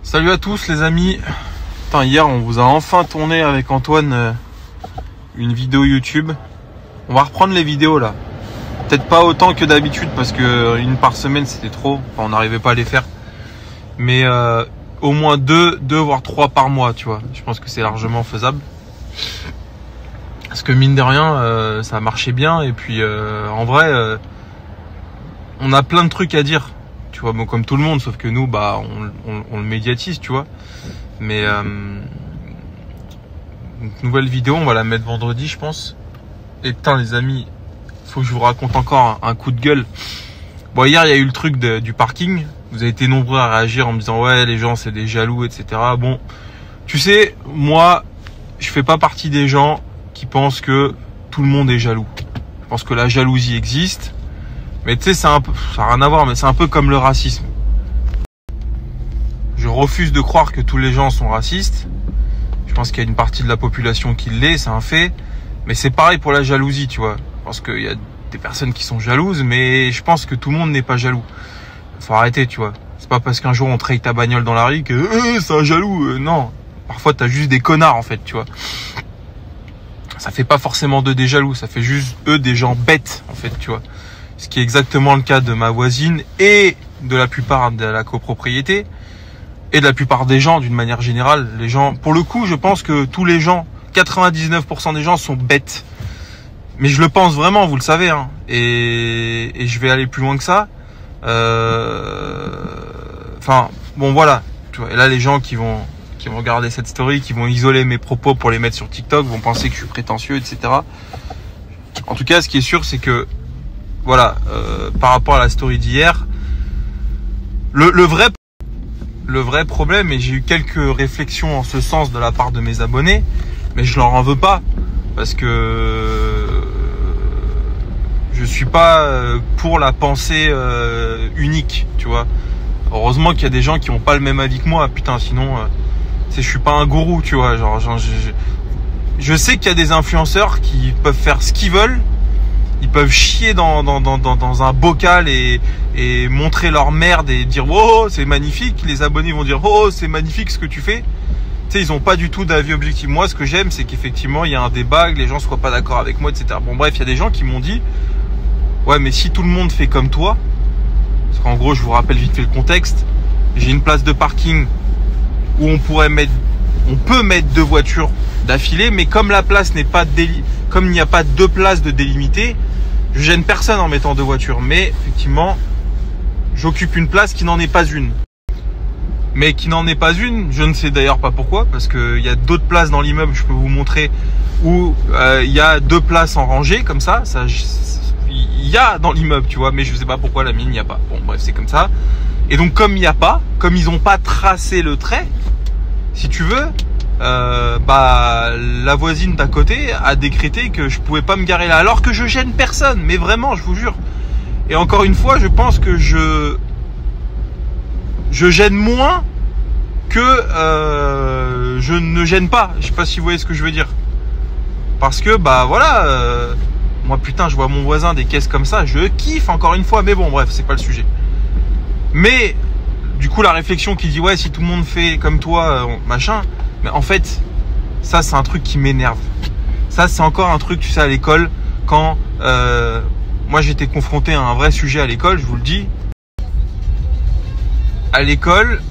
Salut à tous les amis. Putain, hier on vous a enfin tourné avec Antoine une vidéo YouTube. On va reprendre les vidéos là. Peut-être pas autant que d'habitude parce que une par semaine c'était trop. Enfin, on n'arrivait pas à les faire. Mais au moins deux voire 3 par mois, tu vois. Je pense que c'est largement faisable. Parce que mine de rien, ça marchait bien. Et puis en vrai, on a plein de trucs à dire. Tu vois, bon, comme tout le monde, sauf que nous, bah, on le médiatise, tu vois. Mais donc, nouvelle vidéo, on va la mettre vendredi, je pense. Et putain, les amis, faut que je vous raconte encore un coup de gueule. Bon, hier, il y a eu le truc du parking. Vous avez été nombreux à réagir en me disant ouais, les gens, c'est des jaloux, etc. Bon, tu sais, moi, je fais pas partie des gens qui pensent que tout le monde est jaloux. Je pense que la jalousie existe. Mais tu sais, ça n'a rien à voir, mais c'est un peu comme le racisme. Je refuse de croire que tous les gens sont racistes. Je pense qu'il y a une partie de la population qui l'est, c'est un fait. Mais c'est pareil pour la jalousie, tu vois. Je pense qu'il y a des personnes qui sont jalouses, mais je pense que tout le monde n'est pas jaloux. Faut arrêter, tu vois. C'est pas parce qu'un jour on traite ta bagnole dans la rue que c'est un jaloux. Non. Parfois t'as juste des connards en fait, tu vois. Ça fait pas forcément d'eux des jaloux, ça fait juste eux des gens bêtes en fait, tu vois. Ce qui est exactement le cas de ma voisine et de la plupart de la copropriété et de la plupart des gens d'une manière générale. Les gens, pour le coup, je pense que tous les gens, 99% des gens sont bêtes. Mais je le pense vraiment, vous le savez, hein. Et je vais aller plus loin que ça. Enfin, bon voilà. Tu vois, et là, les gens qui vont regarder cette story, qui vont isoler mes propos pour les mettre sur TikTok, vont penser que je suis prétentieux, etc. En tout cas, ce qui est sûr, c'est que voilà, par rapport à la story d'hier, le vrai problème, et j'ai eu quelques réflexions en ce sens de la part de mes abonnés, mais je leur en veux pas, parce que je suis pas pour la pensée unique, tu vois. Heureusement qu'il y a des gens qui ont pas le même avis que moi, putain, sinon, je suis pas un gourou, tu vois. Genre je sais qu'il y a des influenceurs qui peuvent faire ce qu'ils veulent. Ils peuvent chier dans un bocal et montrer leur merde et dire oh c'est magnifique. Les abonnés vont dire oh c'est magnifique ce que tu fais. Tu sais, ils ont pas du tout d'avis objectif. Moi, ce que j'aime, c'est qu'effectivement il y a un débat, que les gens soient pas d'accord avec moi, etc. Bon bref, il y a des gens qui m'ont dit ouais mais si tout le monde fait comme toi, parce qu'en gros je vous rappelle vite fait le contexte. J'ai une place de parking où on peut mettre 2 voitures d'affilée, mais comme la place n'est pas comme il n'y a pas 2 places de délimitées, je gêne personne en mettant 2 voitures. Mais effectivement, j'occupe une place qui n'en est pas une. Mais qui n'en est pas une, je ne sais d'ailleurs pas pourquoi, parce qu'il y a d'autres places dans l'immeuble, je peux vous montrer, où il y a 2 places en rangée, comme ça il y a dans l'immeuble, tu vois, mais je sais pas pourquoi la mienne, il n'y a pas. Bon, bref, c'est comme ça. Et donc, comme il n'y a pas, comme ils n'ont pas tracé le trait, si tu veux, la voisine d'à côté a décrété que je pouvais pas me garer là, alors que je gêne personne, mais vraiment, je vous jure. Et encore une fois, je pense que je gêne moins que je ne gêne pas. Je sais pas si vous voyez ce que je veux dire. Parce que voilà, moi putain, je vois mon voisin des caisses comme ça, je kiffe encore une fois. Mais bon, bref, c'est pas le sujet. Mais du coup, la réflexion qui dit ouais, si tout le monde fait comme toi, machin. Mais en fait, ça c'est un truc qui m'énerve. Ça c'est encore un truc, tu sais, à l'école, quand moi j'étais confronté à un vrai sujet à l'école, je vous le dis. À l'école,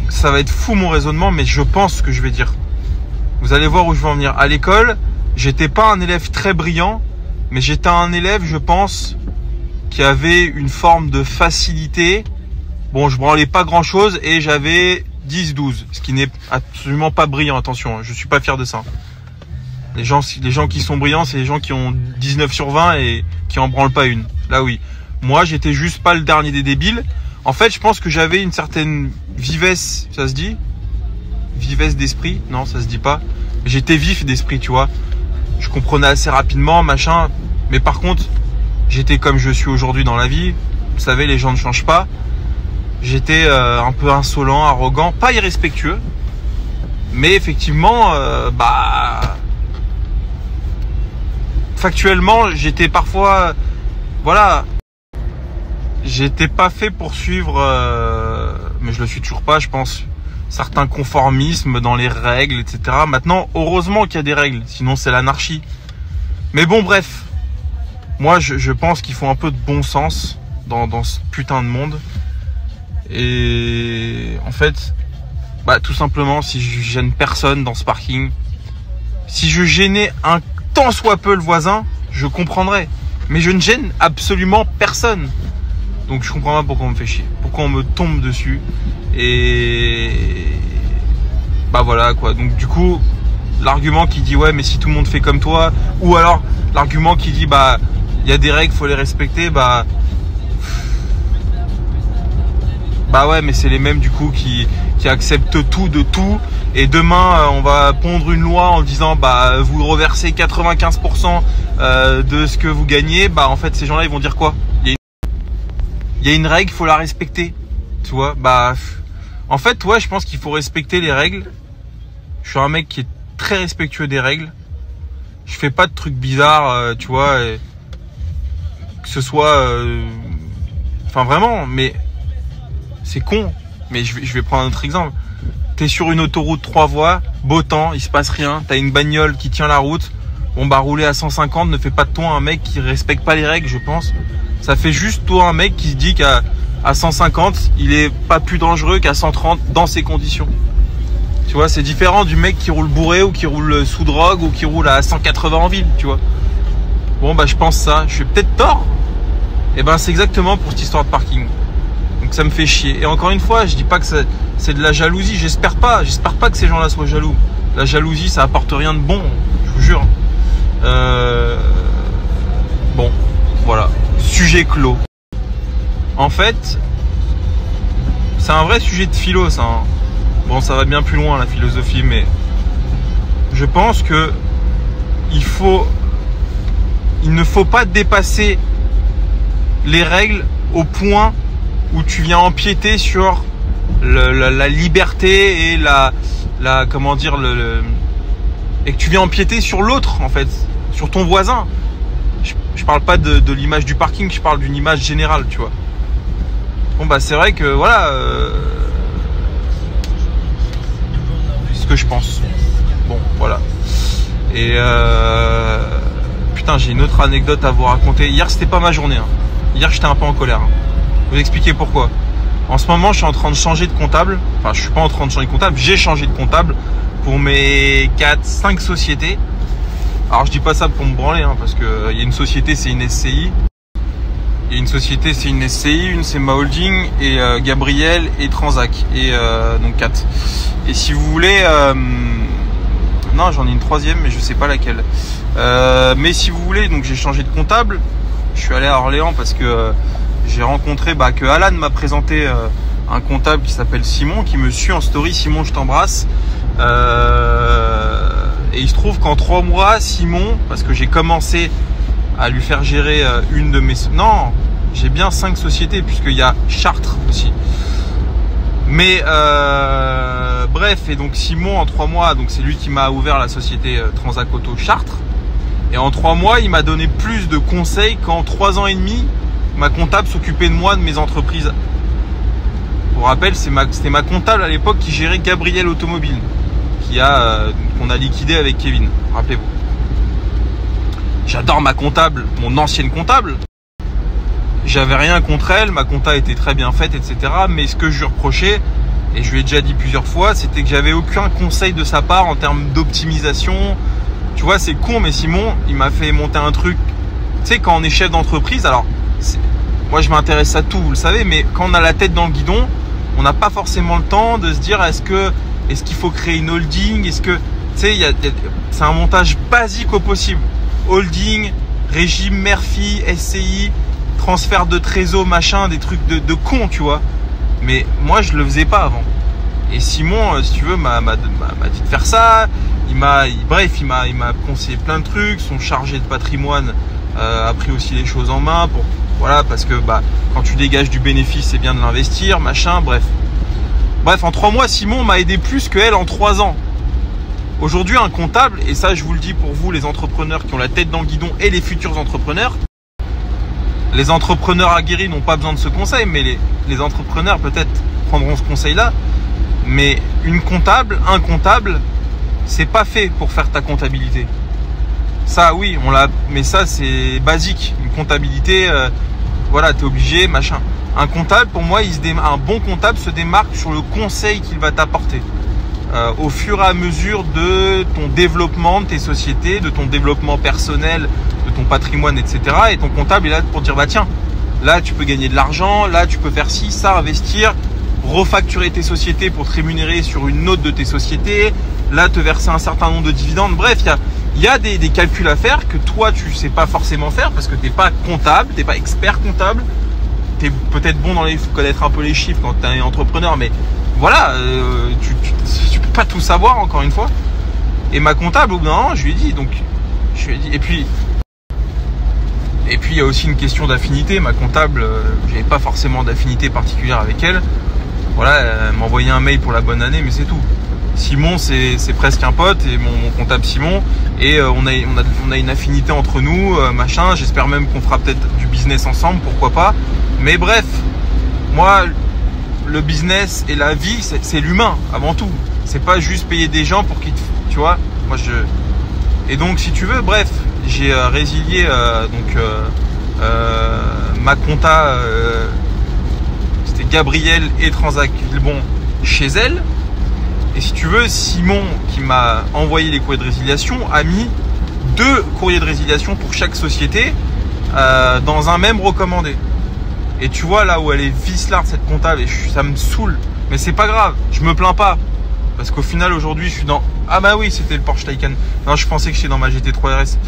ça va être fou mon raisonnement, mais je pense ce que je vais dire. Vous allez voir où je veux en venir. À l'école, j'étais pas un élève très brillant, mais j'étais un élève, je pense, qui avait une forme de facilité. Bon, je branlais pas grand chose et j'avais 10-12, ce qui n'est absolument pas brillant, attention, je suis pas fier de ça. Les gens qui sont brillants, c'est les gens qui ont 19 sur 20 et qui en branlent pas une. Là oui. Moi, j'étais juste pas le dernier des débiles. En fait, je pense que j'avais une certaine vivesse, ça se dit? Vivesse d'esprit? Non, ça se dit pas. J'étais vif d'esprit, tu vois. Je comprenais assez rapidement, machin. Mais par contre, j'étais comme je suis aujourd'hui dans la vie. Vous savez, les gens ne changent pas. J'étais un peu insolent, arrogant, pas irrespectueux. Mais effectivement, factuellement, j'étais parfois, voilà, j'étais pas fait pour suivre, mais je le suis toujours pas, je pense, certains conformismes dans les règles, etc. Maintenant, heureusement qu'il y a des règles, sinon c'est l'anarchie. Mais bon, bref, moi je pense qu'il faut un peu de bon sens dans ce putain de monde. Et en fait, bah tout simplement, si je gêne personne dans ce parking, si je gênais un tant soit peu le voisin, je comprendrais. Mais je ne gêne absolument personne. Donc je comprends pas pourquoi on me fait chier, pourquoi on me tombe dessus. Et bah voilà quoi. Donc du coup, l'argument qui dit ouais mais si tout le monde fait comme toi, ou alors l'argument qui dit bah il y a des règles, faut les respecter, bah ouais mais c'est les mêmes du coup qui acceptent tout de tout. Et demain on va pondre une loi en disant bah vous reversez 95% de ce que vous gagnez. Bah en fait ces gens-là ils vont dire quoi? Il y a une règle, faut la respecter. Tu vois, bah en fait ouais je pense qu'il faut respecter les règles. Je suis un mec qui est très respectueux des règles. Je fais pas de trucs bizarres, tu vois, que ce soit enfin vraiment, mais c'est con. Mais je vais prendre un autre exemple. T'es sur une autoroute 3 voies, beau temps, il se passe rien, t'as une bagnole qui tient la route. Bon bah rouler à 150 ne fait pas de toi un mec qui respecte pas les règles, je pense. Ça fait juste toi un mec qui se dit qu'à 150, il est pas plus dangereux qu'à 130 dans ces conditions. Tu vois, c'est différent du mec qui roule bourré ou qui roule sous drogue ou qui roule à 180 en ville, tu vois. Bon bah je pense ça, je suis peut-être tort. Et ben c'est exactement pour cette histoire de parking. Donc ça me fait chier. Et encore une fois, je dis pas que c'est de la jalousie, j'espère pas que ces gens-là soient jaloux. La jalousie, ça apporte rien de bon, je vous jure. Bon, voilà. Sujet clos. En fait, c'est un vrai sujet de philo, ça. Hein. Bon, ça va bien plus loin, la philosophie, mais je pense que il ne faut pas dépasser les règles au point où tu viens empiéter sur la liberté et comment dire, et que tu viens empiéter sur l'autre, en fait, sur ton voisin. Je parle pas de l'image du parking, je parle d'une image générale, tu vois. Bon bah c'est vrai que voilà, c'est ce que je pense. Bon voilà. Et putain, j'ai une autre anecdote à vous raconter. Hier c'était pas ma journée. Hein. Hier j'étais un peu en colère. Hein. Je vais vous expliquer pourquoi. En ce moment je suis en train de changer de comptable. Enfin je suis pas en train de changer de comptable, j'ai changé de comptable pour mes 4-5 sociétés. Alors je dis pas ça pour me branler, hein, parce que y a une société, c'est une SCI. Il y a une société, c'est une SCI, une c'est ma holding, et Gabriel et Transac. Et donc 4. Et si vous voulez, non j'en ai une troisième, mais je sais pas laquelle. Mais si vous voulez, donc j'ai changé de comptable. Je suis allé à Orléans parce que j'ai rencontré, que Alan m'a présenté un comptable qui s'appelle Simon, qui me suit en story. Simon, je t'embrasse. Et il se trouve qu'en 3 mois, Simon, parce que j'ai commencé à lui faire gérer une de mes... Non, j'ai bien 5 sociétés, puisqu'il y a Chartres aussi. Mais bref, et donc Simon, en 3 mois, donc c'est lui qui m'a ouvert la société Transac Auto Chartres. Et en 3 mois, il m'a donné plus de conseils qu'en 3 ans et demi, ma comptable s'occupait de moi, de mes entreprises. Pour rappel, c'était ma comptable à l'époque qui gérait Gabriel Automobile, qu'on a liquidé avec Kevin, rappelez-vous. J'adore ma comptable, mon ancienne comptable. J'avais rien contre elle, ma compta était très bien faite, etc. Mais ce que je lui reprochais, et je lui ai déjà dit plusieurs fois, c'était que j'avais aucun conseil de sa part en termes d'optimisation. Tu vois, c'est con, mais Simon, il m'a fait monter un truc. Tu sais, quand on est chef d'entreprise, alors, moi je m'intéresse à tout, vous le savez, mais quand on a la tête dans le guidon, on n'a pas forcément le temps de se dire est-ce qu'il faut créer une holding, est-ce que, tu sais, c'est un montage basique au possible. Holding, régime Murphy, SCI, transfert de trésor, machin, des trucs de con, tu vois. Mais moi, je le faisais pas avant. Et Simon, si tu veux, m'a dit de faire ça. Il m'a conseillé plein de trucs. Son chargé de patrimoine a pris aussi les choses en main pour, voilà, parce que quand tu dégages du bénéfice, c'est bien de l'investir, machin, bref. Bref, en 3 mois, Simon m'a aidé plus qu'elle en 3 ans. Aujourd'hui, un comptable, et ça je vous le dis pour vous les entrepreneurs qui ont la tête dans le guidon et les futurs entrepreneurs, Les entrepreneurs aguerris n'ont pas besoin de ce conseil, mais les entrepreneurs peut-être prendront ce conseil-là. Mais un comptable, c'est pas fait pour faire ta comptabilité. Ça, oui, mais ça, c'est basique. Une comptabilité, voilà, t'es obligé, machin. Un comptable, pour moi, un bon comptable se démarque sur le conseil qu'il va t'apporter. Au fur et à mesure de ton développement de tes sociétés, de ton développement personnel, de ton patrimoine, etc. Et ton comptable est là pour dire, bah tiens, là, tu peux gagner de l'argent, là, tu peux faire ci, ça, investir, refacturer tes sociétés pour te rémunérer sur une autre de tes sociétés, là, te verser un certain nombre de dividendes. Bref, il y a des calculs à faire que toi, tu sais pas forcément faire parce que t'es pas comptable, t'es pas expert comptable. T'es peut-être bon il faut connaître un peu les chiffres quand t'es un entrepreneur, mais voilà, tu peux pas tout savoir encore une fois. Et ma comptable, au bout d'un moment, je lui ai dit, et puis il y a aussi une question d'affinité. Ma comptable, j'avais pas forcément d'affinité particulière avec elle. Voilà, elle m'a envoyé un mail pour la bonne année, mais c'est tout. Simon, c'est presque un pote, et mon comptable Simon, et on a une affinité entre nous, machin. J'espère même qu'on fera peut-être du business ensemble, pourquoi pas. Mais bref, moi, le business et la vie, c'est l'humain avant tout. C'est pas juste payer des gens pour qu'ils, tu vois. Et donc, si tu veux, bref, j'ai résilié ma compta. C'était Gabrielle et Transac Villebon chez elle. Et si tu veux, Simon, qui m'a envoyé les courriers de résiliation, a mis 2 courriers de résiliation pour chaque société dans un même recommandé. Et tu vois là où elle est vicelarde cette comptable, et ça me saoule. Mais c'est pas grave, je me plains pas. Parce qu'au final aujourd'hui je suis dans... Ah bah oui, c'était le Porsche Taycan. Non, je pensais que j'étais dans ma GT3 RS.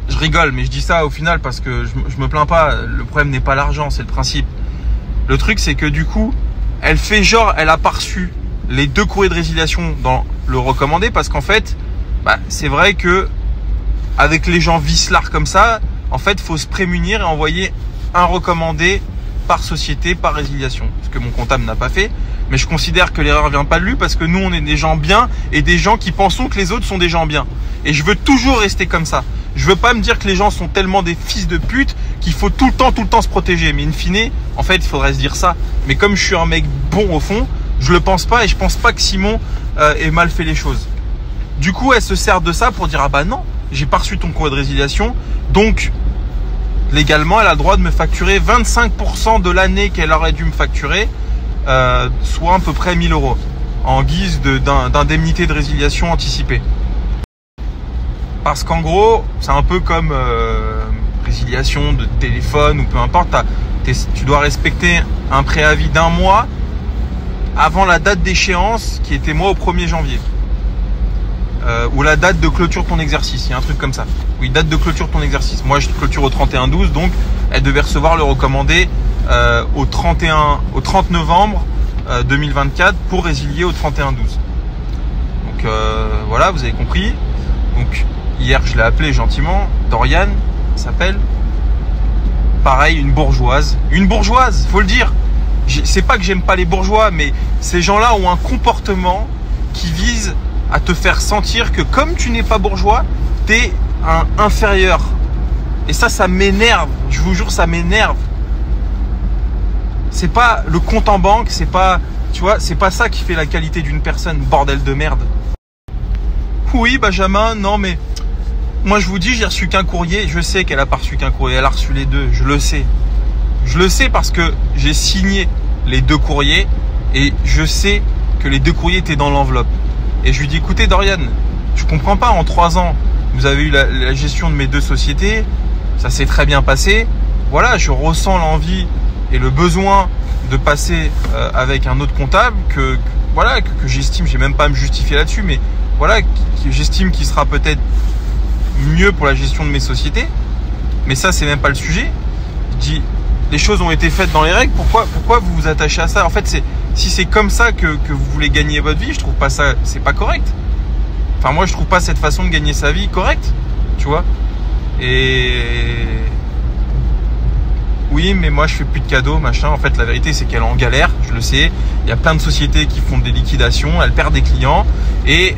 Je rigole, mais je dis ça au final parce que je me plains pas. Le problème n'est pas l'argent, c'est le principe. Le truc c'est que du coup, elle fait genre, elle a pas reçu les 2 courriers de résiliation dans le recommandé. Parce qu'en fait, c'est vrai que avec les gens vicelards comme ça, en fait, faut se prémunir et envoyer un recommandé par société, par résiliation. Ce que mon comptable n'a pas fait. Mais je considère que l'erreur vient pas de lui parce que nous, on est des gens bien et des gens qui pensons que les autres sont des gens bien. Et je veux toujours rester comme ça. Je veux pas me dire que les gens sont tellement des fils de pute qu'il faut tout le temps se protéger. Mais in fine, en fait, il faudrait se dire ça. Mais comme je suis un mec bon au fond, je le pense pas et je pense pas que Simon ait mal fait les choses. Du coup, elle se sert de ça pour dire, ah bah non, j'ai pas reçu ton courrier de résiliation. Donc, légalement, elle a le droit de me facturer 25% de l'année qu'elle aurait dû me facturer, soit à peu près 1000 € en guise d'indemnité de résiliation anticipée. Parce qu'en gros, c'est un peu comme résiliation de téléphone ou peu importe, tu dois respecter un préavis d'1 mois avant la date d'échéance qui était moi au 1er janvier. Ou la date de clôture de ton exercice, il y a un truc comme ça. Oui, date de clôture de ton exercice. Moi, je clôture au 31/12, donc elle devait recevoir le recommandé au 30 novembre 2024 pour résilier au 31/12. Donc voilà, vous avez compris. Donc hier, je l'ai appelée gentiment, Dorian s'appelle. Pareil, une bourgeoise, faut le dire. C'est pas que j'aime pas les bourgeois, mais ces gens-là ont un comportement qui vise à te faire sentir que comme tu n'es pas bourgeois, t'es un inférieur. Et ça m'énerve. Je vous jure, ça m'énerve. C'est pas le compte en banque, c'est pas, tu vois, c'est pas ça qui fait la qualité d'une personne, bordel de merde. Oui, Benjamin, non mais moi je vous dis, j'ai reçu qu'un courrier. Je sais qu'elle a pas reçu qu'un courrier, elle a reçu les 2. Je le sais. Je le sais parce que j'ai signé les 2 courriers et je sais que les 2 courriers étaient dans l'enveloppe. Et je lui dis, écoutez Dorian, je comprends pas, en 3 ans, vous avez eu la gestion de mes 2 sociétés, ça s'est très bien passé. Voilà, je ressens l'envie et le besoin de passer avec un autre comptable que j'estime, j'ai même pas à me justifier là-dessus, mais voilà, que j'estime qu'il sera peut-être mieux pour la gestion de mes sociétés. Mais ça, c'est même pas le sujet. Je dis, les choses ont été faites dans les règles, pourquoi vous vous attachez à ça? En fait, si c'est comme ça que vous voulez gagner votre vie, je trouve pas ça, c'est pas correct. Enfin, moi, je trouve pas cette façon de gagner sa vie correcte, tu vois. Et oui, mais moi, je fais plus de cadeaux, machin. En fait, la vérité, c'est qu'elle est en galère, je le sais. Il y a plein de sociétés qui font des liquidations, elle perd des clients et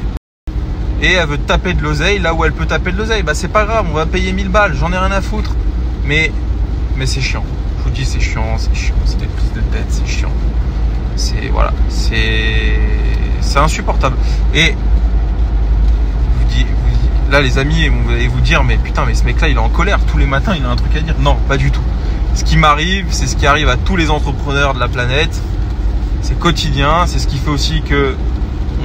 elle veut taper de l'oseille là où elle peut taper de l'oseille. Bah, c'est pas grave, on va payer 1000 balles, j'en ai rien à foutre. Mais c'est chiant. Je vous dis, c'est chiant, c'est des prises de tête, c'est chiant. C'est voilà, c'est insupportable. Et là, les amis, vous allez vous dire, mais putain, mais ce mec-là, il est en colère. Tous les matins, il a un truc à dire. Non, pas du tout. Ce qui m'arrive, c'est ce qui arrive à tous les entrepreneurs de la planète. C'est quotidien. C'est ce qui fait aussi que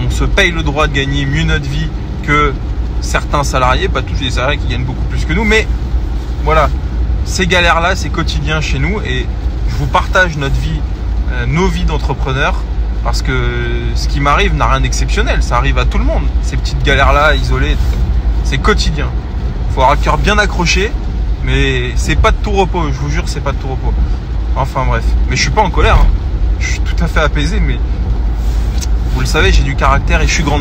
on se paye le droit de gagner mieux notre vie que certains salariés. Pas tous les salariés qui gagnent beaucoup plus que nous, mais voilà. Ces galères-là, c'est quotidien chez nous. Et je vous partage notre vie, nos vies d'entrepreneurs. Parce que ce qui m'arrive n'a rien d'exceptionnel. Ça arrive à tout le monde. Ces petites galères-là, isolées. C'est quotidien. Il faut avoir le cœur bien accroché, mais c'est pas de tout repos. Je vous jure, c'est pas de tout repos. Enfin bref, mais je suis pas en colère. Hein. Je suis tout à fait apaisé, mais vous le savez, j'ai du caractère et je suis grande.